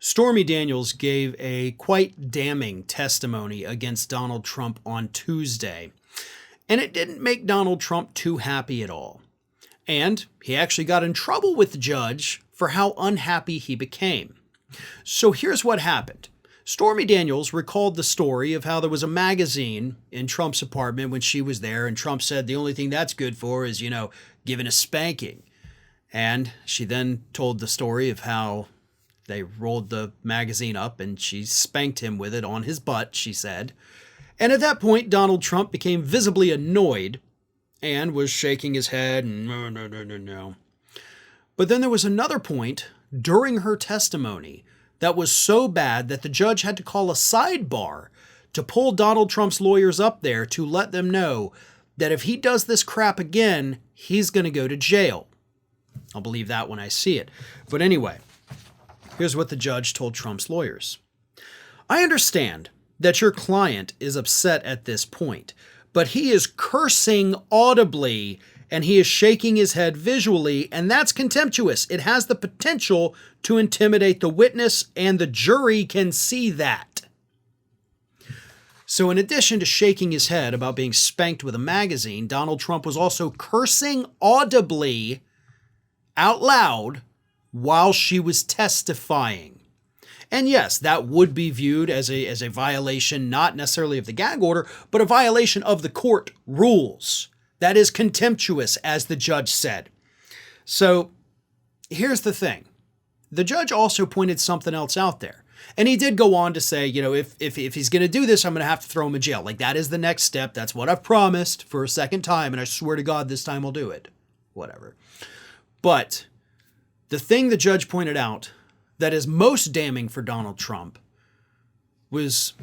Stormy Daniels gave a quite damning testimony against Donald Trump on Tuesday, and it didn't make Donald Trump too happy at all. And he actually got in trouble with the judge for how unhappy he became. So here's what happened. Stormy Daniels recalled the story of how there was a magazine in Trump's apartment when she was there, and Trump said the only thing that's good for is, giving a spanking. And she then told the story of how they rolled the magazine up and she spanked him with it on his butt, she said. And at that point, Donald Trump became visibly annoyed and was shaking his head and no. But then there was another point during her testimony that was so bad that the judge had to call a sidebar to pull Donald Trump's lawyers up there to let them know that if he does this crap again, he's going to go to jail. I'll believe that when I see it. But anyway, here's what the judge told Trump's lawyers. I understand that your client is upset at this point, but he is cursing audibly and he is shaking his head visually, and that's contemptuous. It has the potential to intimidate the witness, and the jury can see that. So in addition to shaking his head about being spanked with a magazine, Donald Trump was also cursing audibly out loud while she was testifying. And yes, that would be viewed as a violation, not necessarily of the gag order, but a violation of the court rules. That is contemptuous, as the judge said. So here's the thing. The judge also pointed something else out there. And he did go on to say, if he's going to do this, I'm going to have to throw him in jail. Like, that is the next step. That's what I've promised for a second time. And I swear to God, this time I'll do it. Whatever. But the thing the judge pointed out that is most damning for Donald Trump was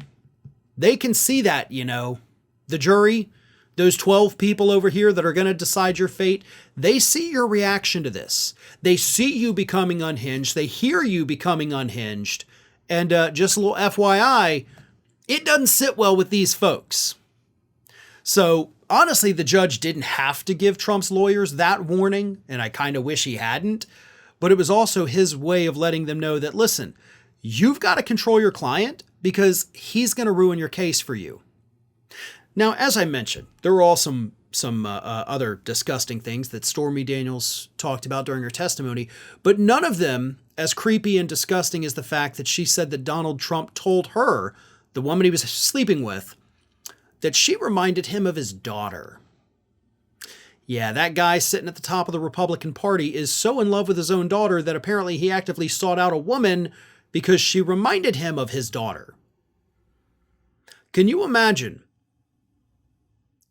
they can see that, the jury, those 12 people over here that are going to decide your fate, they see your reaction to this. They see you becoming unhinged. They hear you becoming unhinged. And just a little FYI, it doesn't sit well with these folks. So honestly, the judge didn't have to give Trump's lawyers that warning, and I kind of wish he hadn't. But it was also his way of letting them know that, listen, you've got to control your client because he's going to ruin your case for you. Now, as I mentioned, there were all some other disgusting things that Stormy Daniels talked about during her testimony, but none of them as creepy and disgusting as the fact that she said that Donald Trump told her, the woman he was sleeping with, that she reminded him of his daughter. Yeah, that guy sitting at the top of the Republican Party is so in love with his own daughter that apparently he actively sought out a woman because she reminded him of his daughter. Can you imagine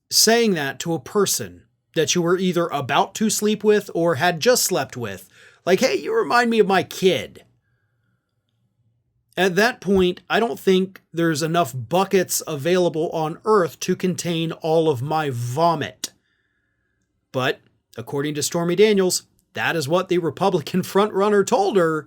saying that to a person that you were either about to sleep with or had just slept with? Like, hey, you remind me of my kid. At that point, I don't think there's enough buckets available on Earth to contain all of my vomit. But according to Stormy Daniels, that is what the Republican frontrunner told her,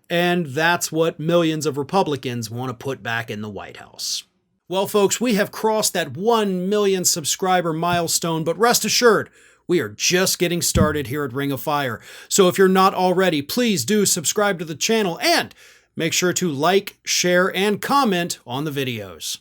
and that's what millions of Republicans want to put back in the White House. Well, folks, we have crossed that 1 million subscriber milestone, but rest assured, we are just getting started here at Ring of Fire. So if you're not already, please do subscribe to the channel and make sure to like, share, and comment on the videos.